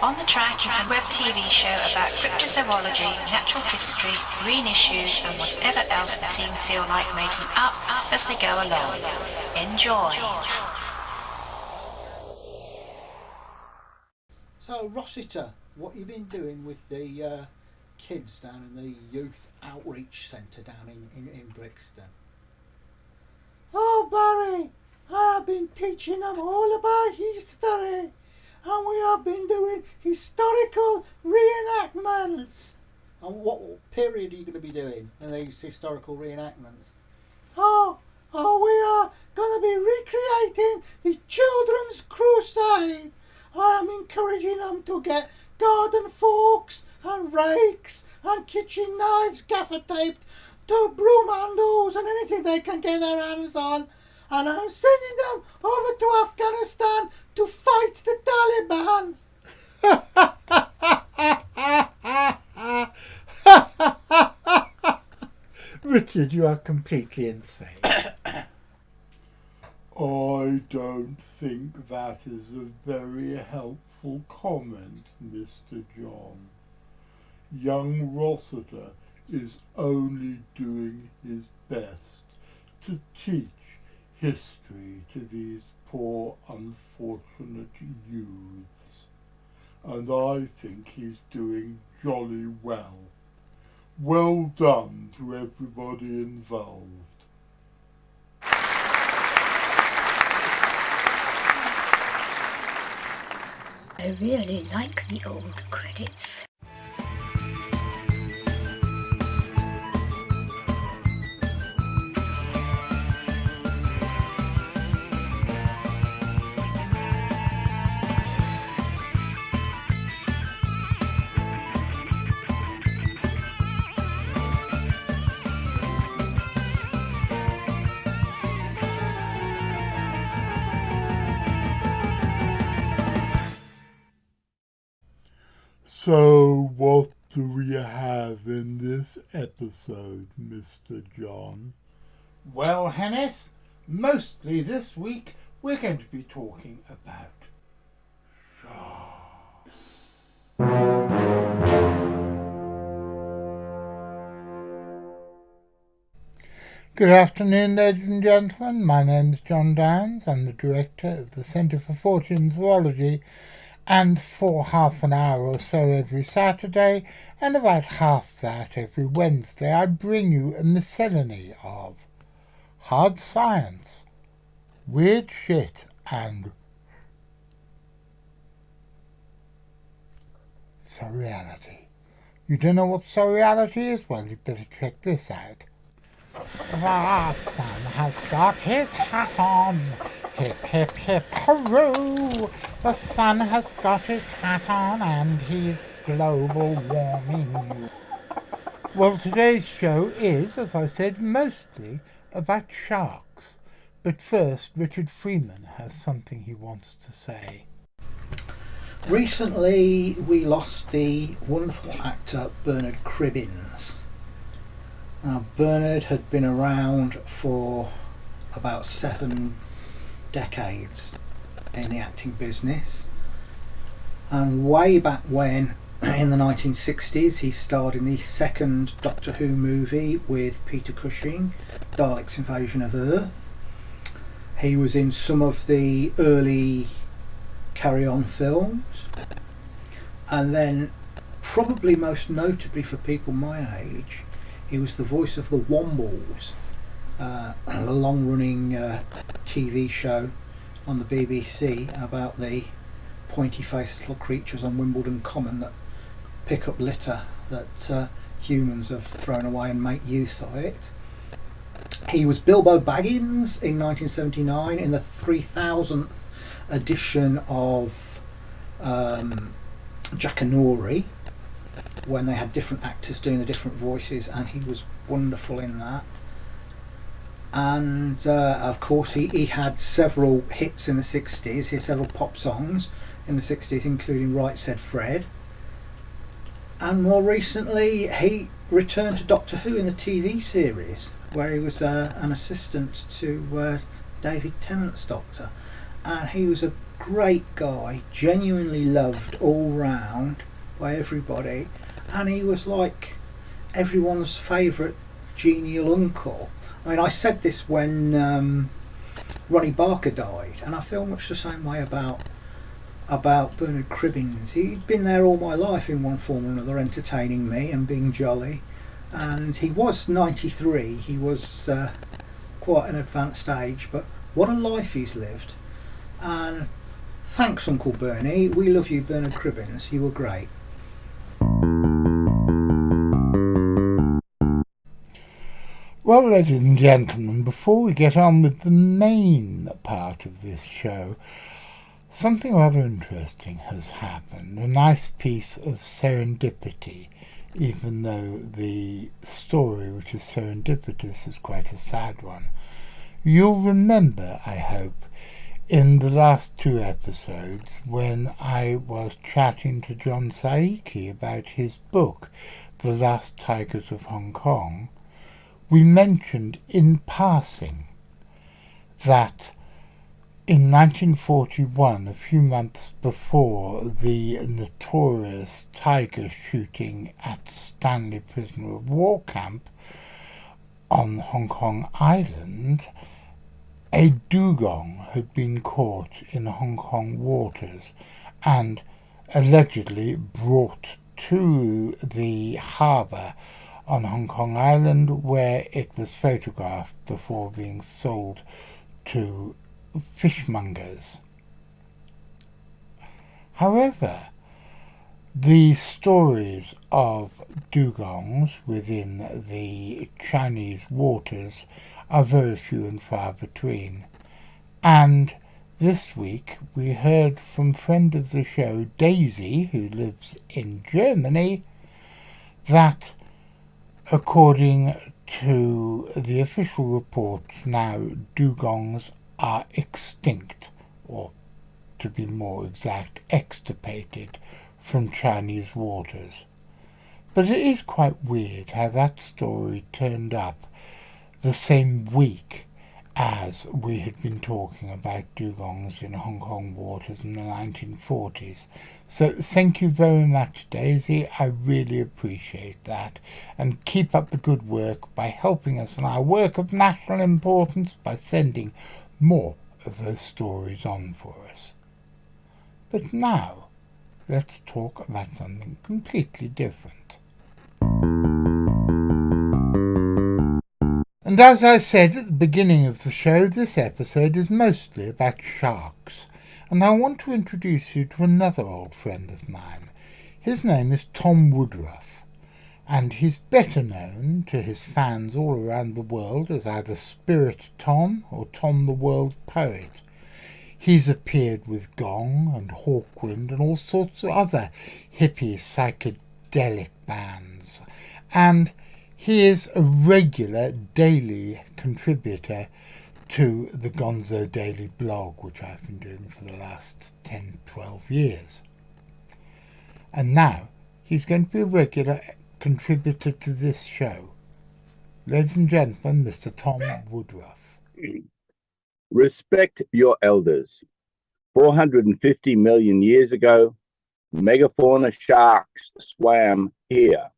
On the Track is a web TV show about cryptozoology, natural history, green issues and whatever else the team feel like making up as they go along. Enjoy! So Rossiter, what you been doing with the kids down in the Youth Outreach Centre down in Brixton? Oh Barry, I have been teaching them all about history. And we have been doing historical reenactments. And what period are you going to be doing in these historical reenactments? Oh, we are going to be recreating the Children's Crusade. I am encouraging them to get garden forks and rakes and kitchen knives gaffer taped to broom handles and anything they can get their hands on. And I'm sending them over to Afghanistan to fight the Taliban. Richard, you are completely insane. I don't think that is a very helpful comment, Mr. John. Young Rossiter is only doing his best to teach history to these poor unfortunate youths, and I think he's doing jolly well. Well done to everybody involved. I really like the old credits. So what do we have in this episode, Mr. John? Well, Hennis, mostly this week we're going to be talking about sharks. Good afternoon, ladies and gentlemen. My name is John Downs. I'm the director of the Centre for Fortean Zoology, and for half an hour or so every Saturday, and about half that every Wednesday, I bring you a miscellany of hard science, weird shit, and surreality. You don't know what surreality is? Well, you'd better check this out. The sun has got his hat on. Hip, hip, hip, hurroo! The sun has got his hat on and he's global warming. Well, today's show is, as I said, mostly about sharks. But first, Richard Freeman has something he wants to say. Recently we lost the wonderful actor Bernard Cribbins. Now, Bernard had been around for about 7 decades in the acting business, and way back when, in the 1960s, he starred in the second Doctor Who movie with Peter Cushing, Daleks' Invasion of Earth. He was in some of the early Carry On films, and then probably most notably for people my age, he was the voice of the Wombles, a long-running TV show on the BBC about the pointy-faced little creatures on Wimbledon Common that pick up litter that humans have thrown away and make use of it. He was Bilbo Baggins in 1979 in the 3000th edition of Jackanory, when they had different actors doing the different voices, and he was wonderful in that. And of course he had several hits in the 60s. He had several pop songs in the 60s, including Right Said Fred. And more recently he returned to Doctor Who in the TV series, where he was an assistant to David Tennant's Doctor, and he was a great guy, genuinely loved all round by everybody, and he was like everyone's favourite genial uncle. I mean, I said this when Ronnie Barker died, and I feel much the same way about Bernard Cribbins. He'd been there all my life in one form or another, entertaining me and being jolly. And he was 93. He was quite an advanced age, but what a life he's lived. And thanks, Uncle Bernie. We love you, Bernard Cribbins. You were great. Well, ladies and gentlemen, before we get on with the main part of this show, something rather interesting has happened. A nice piece of serendipity, even though the story, which is serendipitous, is quite a sad one. You'll remember, I hope, in the last 2 episodes when I was chatting to John Saiki about his book, The Last Tigers of Hong Kong, we mentioned in passing that in 1941, a few months before the notorious tiger shooting at Stanley Prisoner of War Camp on Hong Kong Island, a dugong had been caught in Hong Kong waters and allegedly brought to the harbour on Hong Kong Island, where it was photographed before being sold to fishmongers. However, the stories of dugongs within the Chinese waters are very few and far between. And this week we heard from friend of the show, Daisy, who lives in Germany, that according to the official reports now, dugongs are extinct, or to be more exact, extirpated from Chinese waters. But it is quite weird how that story turned up the same week as we had been talking about dugongs in Hong Kong waters in the 1940s. So thank you very much, Daisy. I really appreciate that. And keep up the good work by helping us in our work of national importance by sending more of those stories on for us. But now, let's talk about something completely different. And as I said at the beginning of the show, this episode is mostly about sharks. And I want to introduce you to another old friend of mine. His name is Tom Woodruff, and he's better known to his fans all around the world as either Spirit Tom or Tom the World Poet. He's appeared with Gong and Hawkwind and all sorts of other hippie psychedelic bands, and he is a regular daily contributor to the Gonzo Daily blog, which I've been doing for the last 10-12 years. And now he's going to be a regular contributor to this show. Ladies and gentlemen, Mr. Tom Woodruff. Respect your elders. 450 million years ago, megafauna sharks swam here.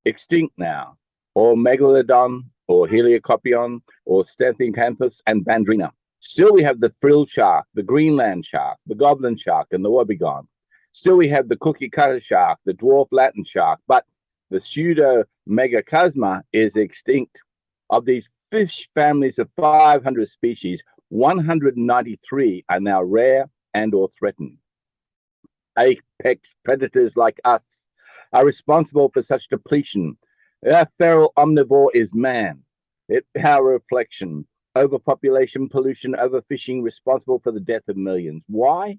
Extinct now, or Megalodon, or Heliocopion, or Stanthicanthus and Bandrina. Still we have the frill shark, the Greenland shark, the goblin shark, and the wobbegong. Still we have the cookie cutter shark, the dwarf Latin shark, but the pseudo-megachasma is extinct. Of these fish families of 500 species, 193 are now rare and or threatened. Apex predators like us are responsible for such depletion. Our feral omnivore is man. Our reflection. Overpopulation, pollution, overfishing, responsible for the death of millions. Why?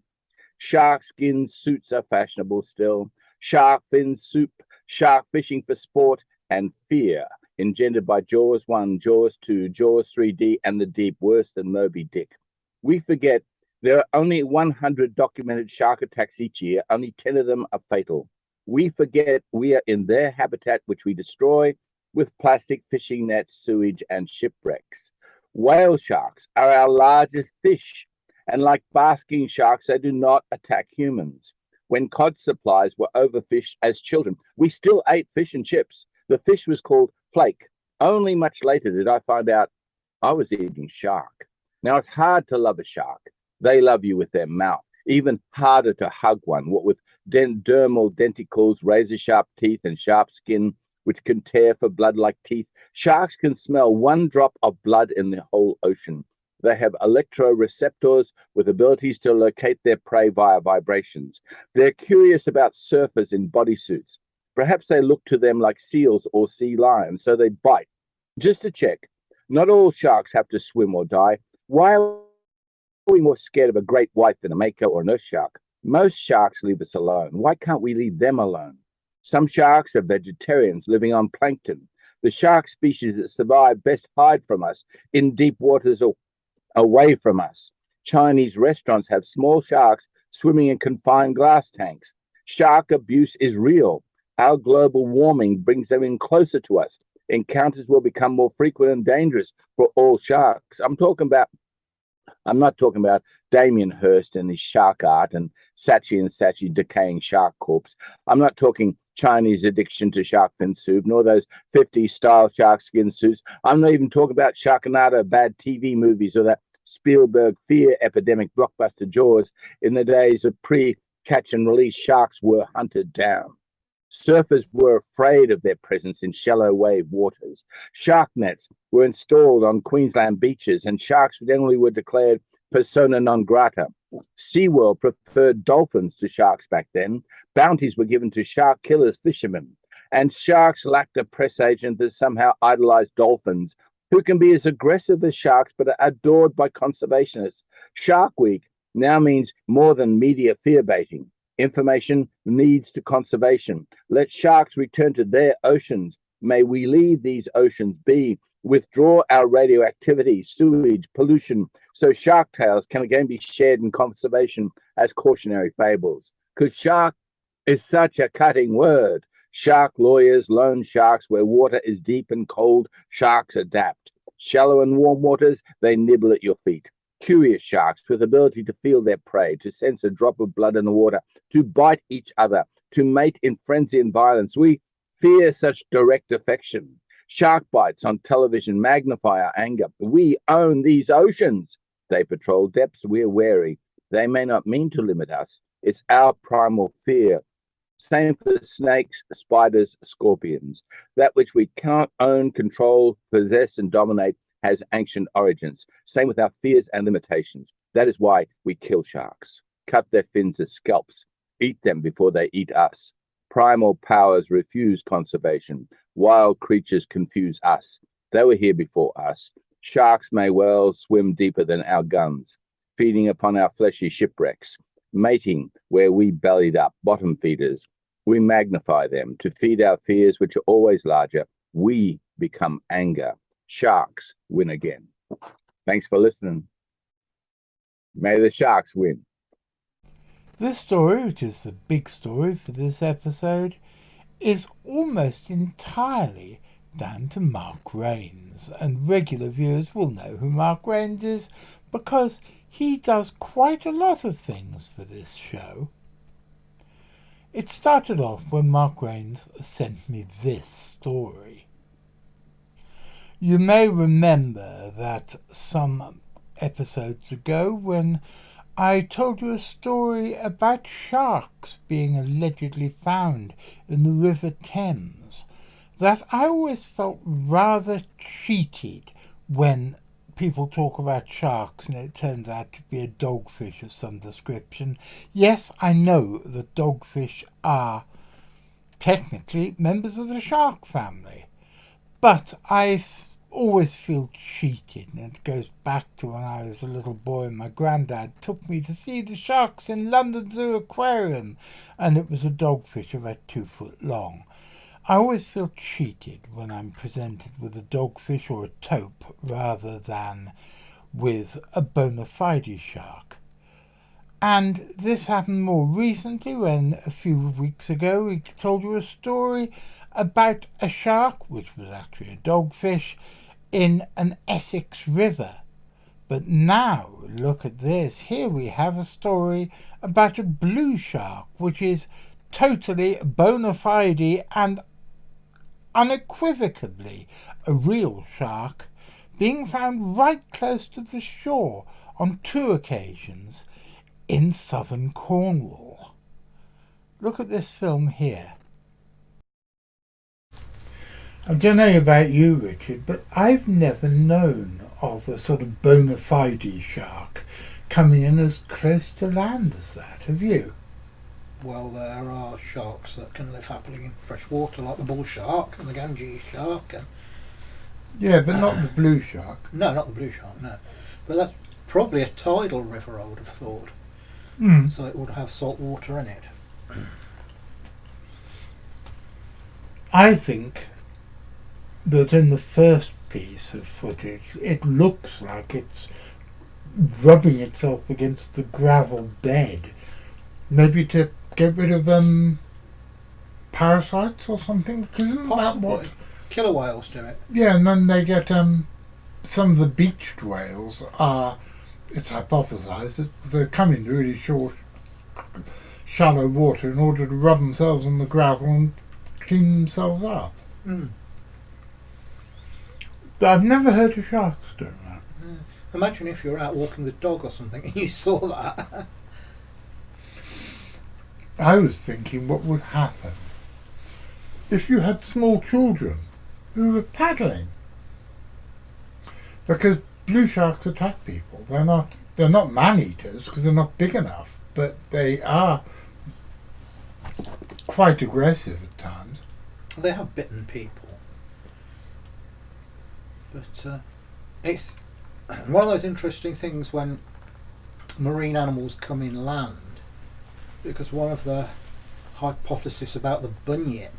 Shark skin suits are fashionable still. Shark fin soup, shark fishing for sport, and fear engendered by Jaws 1, Jaws 2, Jaws 3D, and the deep, worse than Moby Dick. We forget there are only 100 documented shark attacks each year. Only 10 of them are fatal. We forget we are in their habitat, which we destroy with plastic fishing nets, sewage, and shipwrecks. Whale sharks are our largest fish, And like basking sharks, they do not attack humans. When cod supplies were overfished as children, we still ate fish and chips. The fish was called flake. Only much later did I find out I was eating shark. Now, it's hard to love a shark. They love you with their mouth. Even harder to hug one, what with dermal denticles, razor-sharp teeth, and sharp skin, which can tear for blood like teeth. Sharks can smell one drop of blood in the whole ocean. They have electroreceptors with abilities to locate their prey via vibrations. They're curious about surfers in bodysuits. Perhaps they look to them like seals or sea lions, so they bite. Just to check, not all sharks have to swim or die. Why are we more scared of a great white than a mako or an earth shark? Most sharks leave us alone. Why can't we leave them alone? Some sharks are vegetarians living on plankton. The shark species that survive best hide from us in deep waters or away from us. Chinese restaurants have small sharks swimming in confined glass tanks. Shark abuse is real. Our global warming brings them in closer to us. Encounters will become more frequent and dangerous for all sharks. I'm not talking about Damien Hirst and his shark art and Saatchi decaying shark corpse. I'm not talking Chinese addiction to shark fin soup, nor those 50s style shark skin suits. I'm not even talking about Sharknado bad TV movies or that Spielberg fear epidemic blockbuster Jaws in the days of pre-catch and release. Sharks were hunted down. Surfers were afraid of their presence in shallow wave waters. Shark nets were installed on Queensland beaches, and sharks generally were declared persona non grata. SeaWorld preferred dolphins to sharks back then. Bounties were given to shark killers, fishermen. And sharks lacked a press agent that somehow idolized dolphins, who can be as aggressive as sharks but are adored by conservationists. Shark Week now means more than media fear-baiting. Information needs to conservation. Let sharks return to their oceans. May we leave these oceans be. Withdraw our radioactivity, sewage, pollution, so shark tales can again be shared in conservation as cautionary fables. Because shark is such a cutting word. Shark lawyers loan sharks where water is deep and cold. Sharks adapt. Shallow and warm waters, they nibble at your feet. Curious sharks with ability to feel their prey, to sense a drop of blood in the water, to bite each other, to mate in frenzy and violence. We fear such direct affection. Shark bites on television magnify our anger. We own these oceans. They patrol depths we're wary. They may not mean to limit us. It's our primal fear. Same for snakes, spiders, scorpions. That which we can't own, control, possess, and dominate has ancient origins. Same with our fears and limitations. That is why we kill sharks, cut their fins as scalps, eat them before they eat us. Primal powers refuse conservation. Wild creatures confuse us. They were here before us. Sharks may well swim deeper than our guns, feeding upon our fleshy shipwrecks, mating where we bellied up, bottom feeders. We magnify them to feed our fears, which are always larger. We become anger. Sharks win again. Thanks for listening. May the sharks win. This story, which is the big story for this episode, is almost entirely down to Mark Rains, and regular viewers will know who Mark Rains is because he does quite a lot of things for this show. It started off when Mark Rains sent me this story. You may remember that some episodes ago when I told you a story about sharks being allegedly found in the River Thames, that I always felt rather cheated when people talk about sharks and it turns out to be a dogfish of some description. Yes, I know that dogfish are technically members of the shark family, but I always feel cheated, and it goes back to when I was a little boy and my granddad took me to see the sharks in London Zoo Aquarium, and it was a dogfish about 2 foot long. I always feel cheated when I'm presented with a dogfish or a taupe rather than with a bona fide shark. And this happened more recently when a few weeks ago we told you a story about a shark, which was actually a dogfish, in an Essex river. But now, look at this. Here we have a story about a blue shark, which is totally bona fide and unequivocally a real shark, being found right close to the shore on 2 occasions in southern Cornwall. Look at this film here. I don't know about you, Richard, but I've never known of a sort of bona fide shark coming in as close to land as that. Have you? Well, there are sharks that can live happily in fresh water, like the bull shark and the Ganges shark. And Yeah, but not the blue shark. no, not the blue shark, no. But that's probably a tidal river, I would have thought. Mm. So it would have salt water in it. I think that in the first piece of footage, it looks like it's rubbing itself against the gravel bed, maybe to get rid of parasites or something. Isn't that what? Possibly. Killer whales do it. Yeah, and then they get some of the beached whales are. It's hypothesised that they come in really short, shallow water in order to rub themselves on the gravel and clean themselves up. Mm. But I've never heard of sharks doing that. Imagine if you were out walking the dog or something and you saw that. I was thinking what would happen if you had small children who were paddling. Because blue sharks attack people. They're not man-eaters because they're not big enough, but they are quite aggressive at times. They have bitten people. But it's one of those interesting things when marine animals come inland, because one of the hypotheses about the bunyip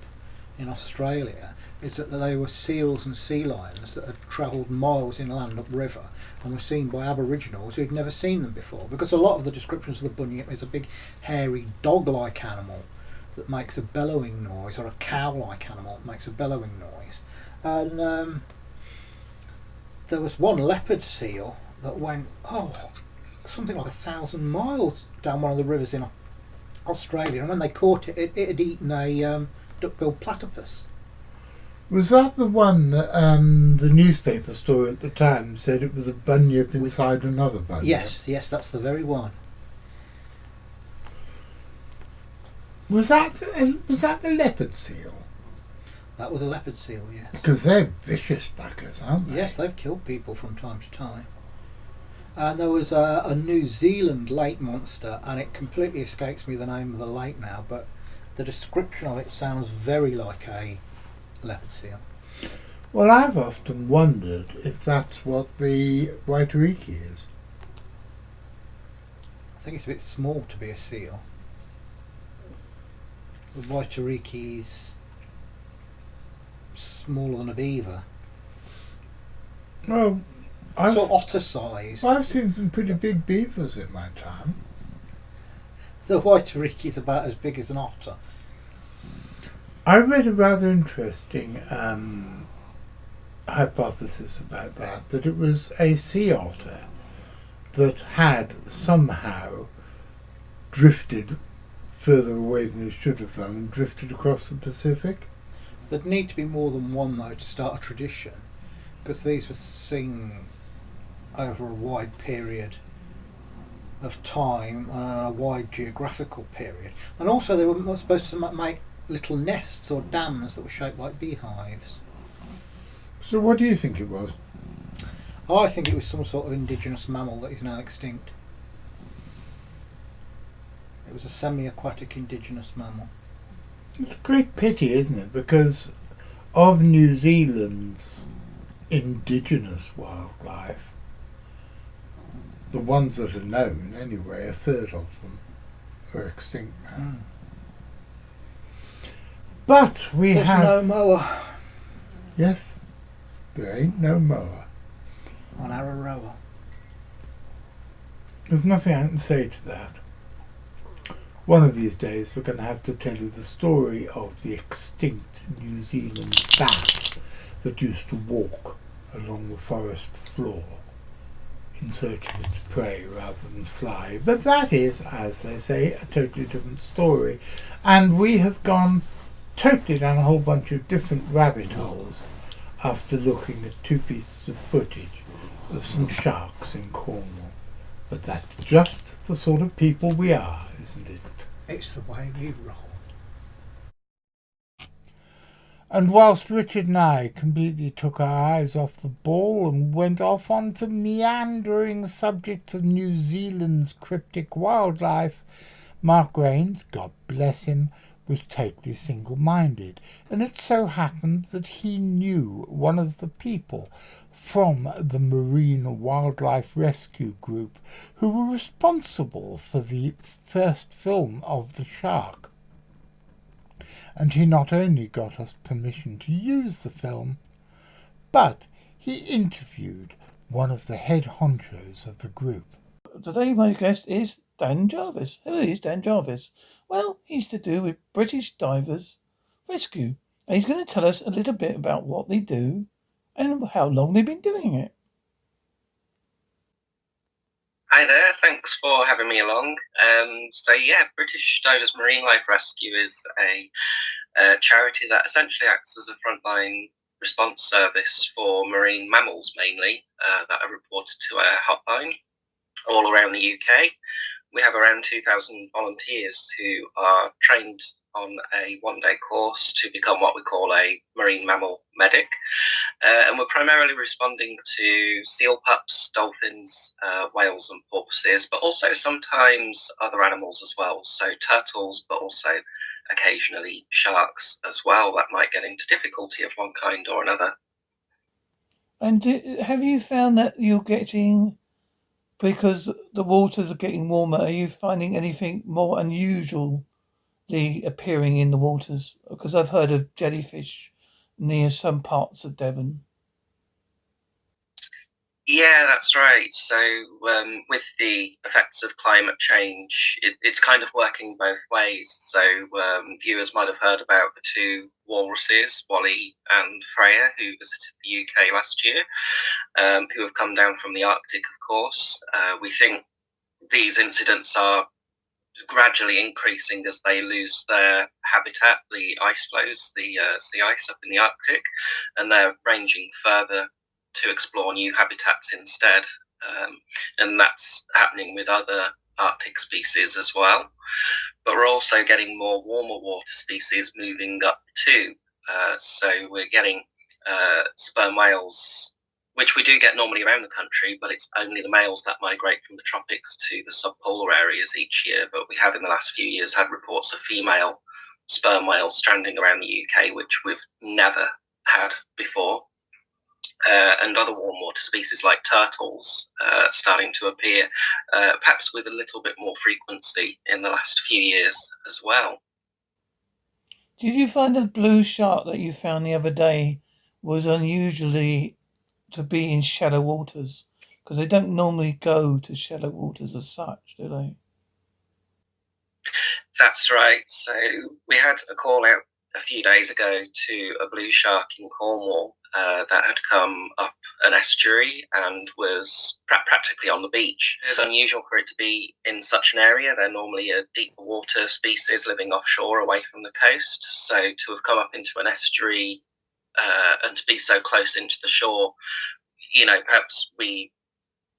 in Australia is that they were seals and sea lions that had travelled miles inland upriver and were seen by aboriginals who'd never seen them before, because a lot of the descriptions of the bunyip is a big hairy dog-like animal that makes a bellowing noise, or a cow-like animal that makes a bellowing noise. And there was one leopard seal that went something like 1,000 miles down one of the rivers in Australia, and when they caught it, it had eaten a duck-billed platypus. Was that the one that the newspaper story at the time said it was a bunyip inside another bunyip? Yes, that's the very one. Was that the leopard seal? That was a leopard seal, yes. Because they're vicious buggers, aren't they? Yes, they've killed people from time to time. And there was a New Zealand lake monster, and it completely escapes me the name of the lake now, but the description of it sounds very like a leopard seal. Well, I've often wondered if that's what the Waitariki is. I think it's a bit small to be a seal. The Waitariki's smaller than a beaver. Well, Sort of otter size. I've seen some pretty big beavers in my time. The Waitariki's about as big as an otter. I read a rather interesting hypothesis about that it was a sea otter that had somehow drifted further away than it should have done and drifted across the Pacific. There'd need to be more than one, though, to start a tradition, because these were seen over a wide period of time and a wide geographical period. And also they were supposed to make little nests or dams that were shaped like beehives. So what do you think it was? I think it was some sort of indigenous mammal that is now extinct. It was a semi-aquatic indigenous mammal. It's a great pity, isn't it? Because of New Zealand's indigenous wildlife, the ones that are known anyway, a third of them are extinct now. But There's no moa Yes, there ain't no moa. on Araroa. There's nothing I can say to that. One of these days we're going to have to tell you the story of the extinct New Zealand bat that used to walk along the forest floor in search of its prey rather than fly. But that is, as they say, a totally different story. And we have gone totally down a whole bunch of different rabbit holes after looking at 2 pieces of footage of some sharks in Cornwall. But that's just the sort of people we are, isn't it? It's the way we roll. And whilst Richard and I completely took our eyes off the ball and went off onto meandering subjects of New Zealand's cryptic wildlife, Mark Rains, God bless him, was totally single-minded, and it so happened that he knew one of the people from the Marine Wildlife Rescue Group who were responsible for the first film of the shark. And he not only got us permission to use the film, but he interviewed one of the head honchos of the group. Today my guest is Dan Jarvis. Who is Dan Jarvis? Well, he's to do with British Divers Rescue. And he's going to tell us a little bit about what they do and how long they've been doing it. Hi there, thanks for having me along. British Divers Marine Life Rescue is a charity that essentially acts as a frontline response service for marine mammals mainly that are reported to our hotline all around the UK. We have around 2,000 volunteers who are trained on a one-day course to become what we call a marine mammal medic. And we're primarily responding to seal pups, dolphins, whales and porpoises, but also sometimes other animals as well. So turtles, but also occasionally sharks as well that might get into difficulty of one kind or another. And have you found that you're getting, because the waters are getting warmer, are you finding anything more unusually appearing in the waters? Because I've heard of jellyfish near some parts of Devon. Yeah, that's right. So with the effects of climate change, it's kind of working both ways. So viewers might have heard about the 2 walruses, Wally and Freya, who visited the UK last year, who have come down from the Arctic, of course. We think these incidents are gradually increasing as they lose their habitat, the ice floes, the sea ice up in the Arctic, and they're ranging further to explore new habitats instead. And that's happening with other Arctic species as well. But we're also getting more warmer water species moving up too. So we're getting sperm whales, which we do get normally around the country, but it's only the males that migrate from the tropics to the subpolar areas each year. But we have in the last few years had reports of female sperm whales stranding around the UK, which we've never had before. And other warm water species like turtles starting to appear, perhaps with a little bit more frequency in the last few years as well. Did you find the blue shark that you found the other day was unusually to be in shallow waters? Because they don't normally go to shallow waters as such, do they? That's right. So we had a call out a few days ago to a blue shark in Cornwall that had come up an estuary and was practically on the beach. It's unusual for it to be in such an area. They're normally a deeper water species living offshore away from the coast. So to have come up into an estuary and to be so close into the shore, perhaps we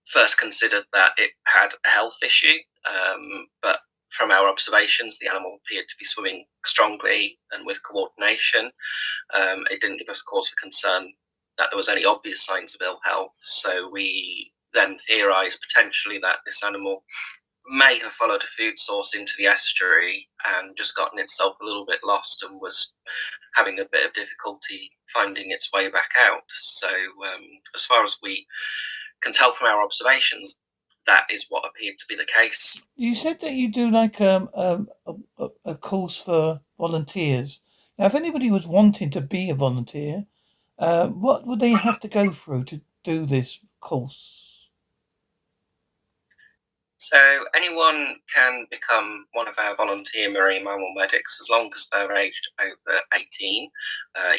first considered that it had a health issue, but from our observations, the animal appeared to be swimming strongly and with coordination. It didn't give us cause for concern that there was any obvious signs of ill health. So we then theorised potentially that this animal may have followed a food source into the estuary and just gotten itself a little bit lost and was having a bit of difficulty finding its way back out. So as far as we can tell from our observations, that is what appeared to be the case. You said that you do like a course for volunteers. Now, if anybody was wanting to be a volunteer, what would they have to go through to do this course? So anyone can become one of our volunteer marine mammal medics as long as they're aged over 18.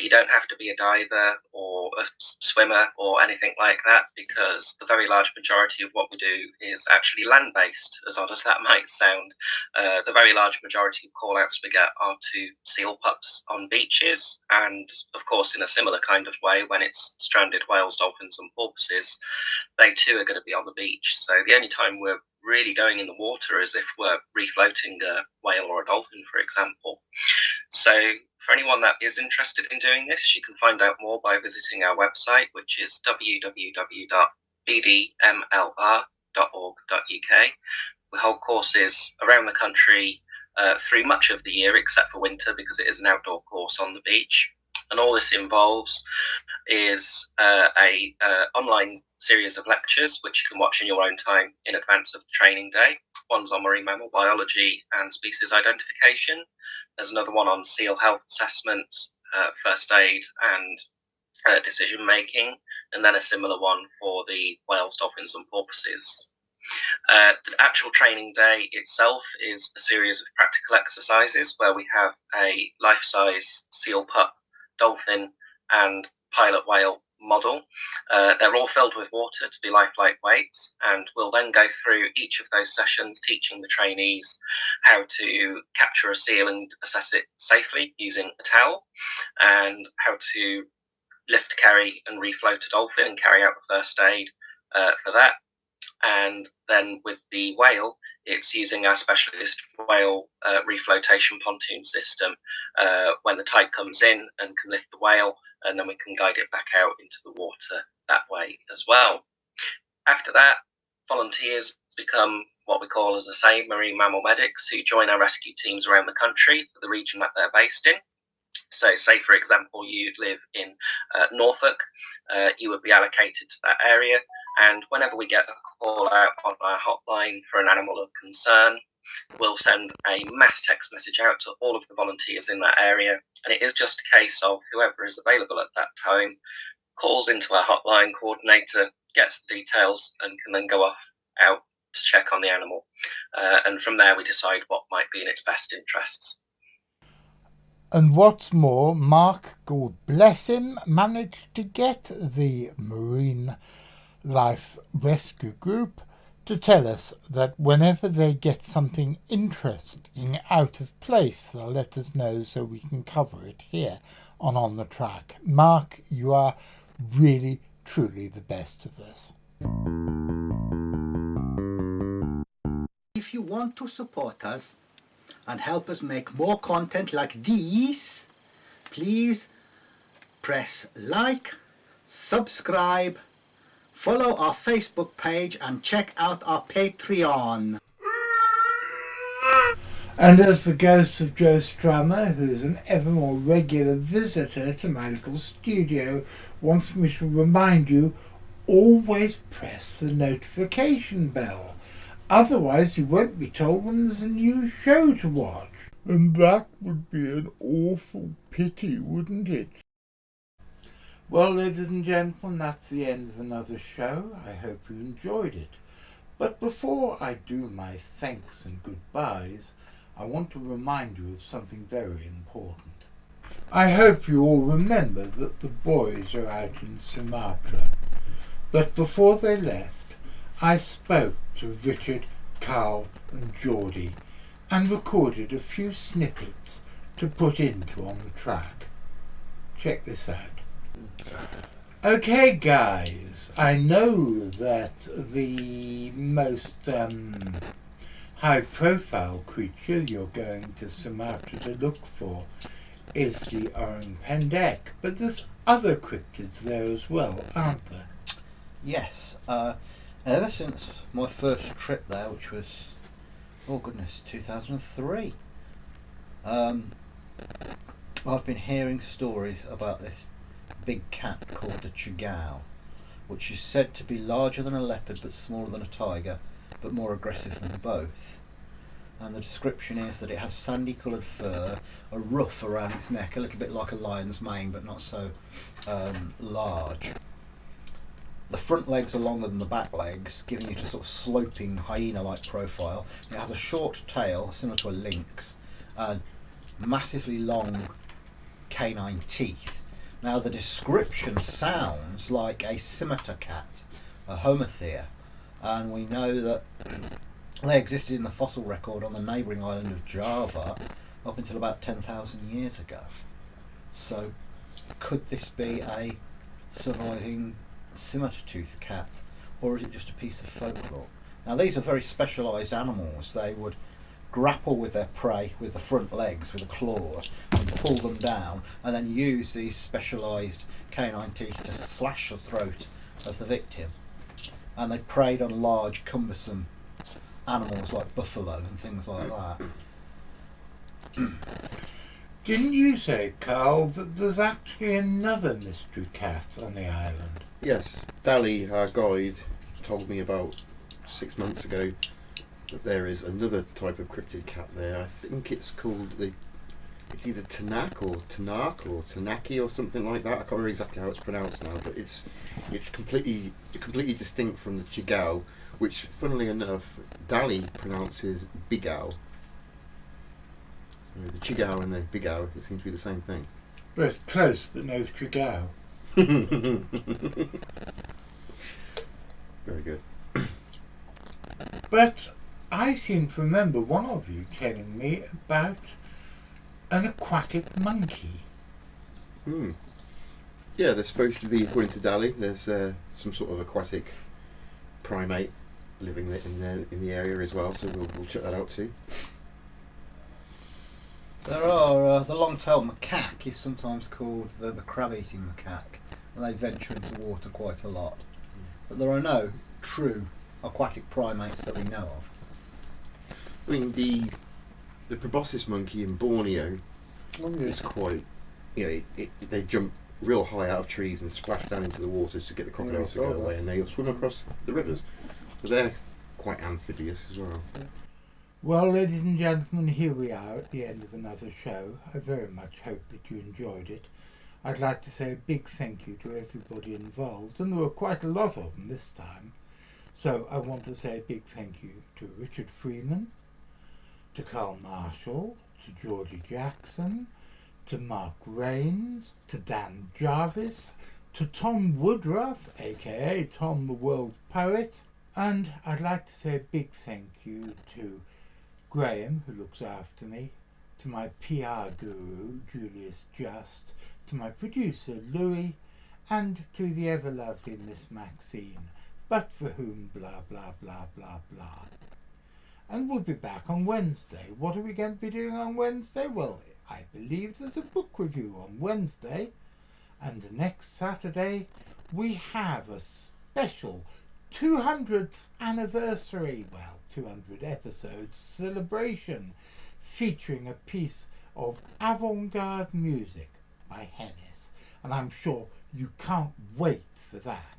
You don't have to be a diver or a swimmer or anything like that, because the very large majority of what we do is actually land-based, as odd as that might sound. The very large majority of call-outs we get are to seal pups on beaches, and of course in a similar kind of way when it's stranded whales, dolphins and porpoises, they too are going to be on the beach. So the only time we're really going in the water is if we're refloating a whale or a dolphin, for example. So for anyone that is interested in doing this, you can find out more by visiting our website, which is www.bdmlr.org.uk. We hold courses around the country through much of the year, except for winter, because it is an outdoor course on the beach. And all this involves is a online series of lectures which you can watch in your own time in advance of the training day. One's on marine mammal biology and species identification. There's another one on seal health assessment, first aid and decision making, and then a similar one for the whales, dolphins and porpoises. The actual training day itself is a series of practical exercises where we have a life-size seal pup, dolphin and pilot whale model. They're all filled with water to be lifelike weights, and we'll then go through each of those sessions teaching the trainees how to capture a seal and assess it safely using a towel, and how to lift, carry and refloat a dolphin and carry out the first aid for that. And then with the whale, it's using our specialist whale reflotation pontoon system when the tide comes in and can lift the whale, and then we can guide it back out into the water that way as well. After that, volunteers become what we call, as I say, marine mammal medics, who join our rescue teams around the country for the region that they're based in. So say, for example, you'd live in Norfolk, you would be allocated to that area, and whenever we get a call out on our hotline for an animal of concern, we'll send a mass text message out to all of the volunteers in that area, and it is just a case of whoever is available at that time calls into our hotline coordinator, gets the details, and can then go off out to check on the animal. And from there we decide what might be in its best interests. And what's more, Mark, God bless him, managed to get the Marine Life Rescue Group to tell us that whenever they get something interesting out of place, they'll let us know so we can cover it here on the Track. Mark, you are really, truly the best of us. If you want to support us and help us make more content like these, please press like, subscribe, follow our Facebook page and check out our Patreon. And as the ghost of Joe Strummer, who's an ever more regular visitor to my little studio, wants me to remind you, always press the notification bell. Otherwise you won't be told when there's a new show to watch. And that would be an awful pity, wouldn't it? Well, ladies and gentlemen, that's the end of another show. I hope you enjoyed it. But before I do my thanks and goodbyes, I want to remind you of something very important. I hope you all remember that the boys are out in Sumatra. But before they left, I spoke to Richard, Carl and Geordie and recorded a few snippets to put into On the Track. Check this out. Okay guys, I know that the most high profile creature you're going to Sumatra to look for is the orang pendek, but there's other cryptids there as well, aren't there? Yes, ever since my first trip there, which was, 2003, I've been hearing stories about this big cat called the chagau, which is said to be larger than a leopard but smaller than a tiger, but more aggressive than both. And the description is that it has sandy coloured fur, a ruff around its neck, a little bit like a lion's mane but not so large. The front legs are longer than the back legs, giving it a sort of sloping hyena-like profile. It has a short tail, similar to a lynx, and massively long canine teeth. Now the description sounds like a scimitar cat, a homothere, and we know that they existed in the fossil record on the neighbouring island of Java up until about 10,000 years ago. So could this be a surviving scimitar-toothed cat, or is it just a piece of folklore? Now these are very specialised animals. They would grapple with their prey with the front legs, with the claws, and pull them down, and then use these specialised canine teeth to slash the throat of the victim. And they preyed on large, cumbersome animals like buffalo and things like that. Didn't you say, Carl, that there's actually another mystery cat on the island? Yes, Dally, our guide, told me about 6 months ago that there is another type of cryptid cat there. I think it's called it's either Tanak or Tanaki or something like that. I can't remember exactly how it's pronounced now, but it's completely distinct from the Chigao, which, funnily enough, Dally pronounces Bigao. So the Chigao and the Bigao, it seems to be the same thing. Well, it's close, but no Chigao. Very good. But I seem to remember one of you telling me about an aquatic monkey. Yeah, there's supposed to be, according to Dally, there's some sort of aquatic primate living in the area as well, so we'll check that out too. There are the long-tailed macaque is sometimes called the crab-eating macaque, and they venture into water quite a lot. But there are no true aquatic primates that we know of. I mean, the proboscis monkey in Borneo is quite, they jump real high out of trees and splash down into the water to get the crocodiles to go away, and they swim across the rivers. But they're quite amphibious as well. Well, ladies and gentlemen, here we are at the end of another show. I very much hope that you enjoyed it. I'd like to say a big thank you to everybody involved, and there were quite a lot of them this time. So I want to say a big thank you to Richard Freeman, to Carl Marshall, to Georgie Jackson, to Mark Rains, to Dan Jarvis, to Tom Woodruff, aka Tom the World Poet, and I'd like to say a big thank you to Graham, who looks after me, to my PR guru, Julius Just, to my producer, Louis, and to the ever-lovely Miss Maxine, but for whom blah blah blah blah blah. And we'll be back on Wednesday. What are we going to be doing on Wednesday? Well, I believe there's a book review on Wednesday, and next Saturday we have a special 200th anniversary, 200 episodes celebration, featuring a piece of avant-garde music by Hennis, and I'm sure you can't wait for that.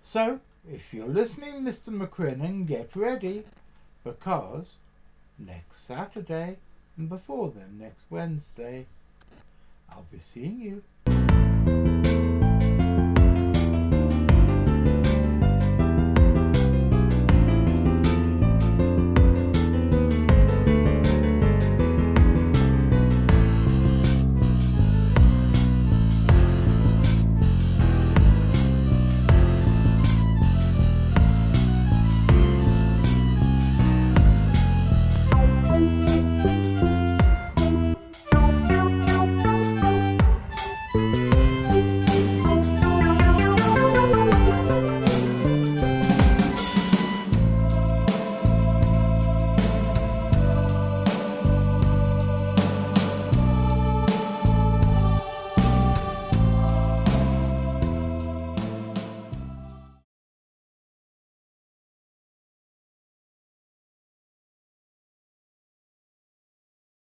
So, if you're listening, Mr. McCrinnan, get ready, because next Saturday, and before then next Wednesday, I'll be seeing you.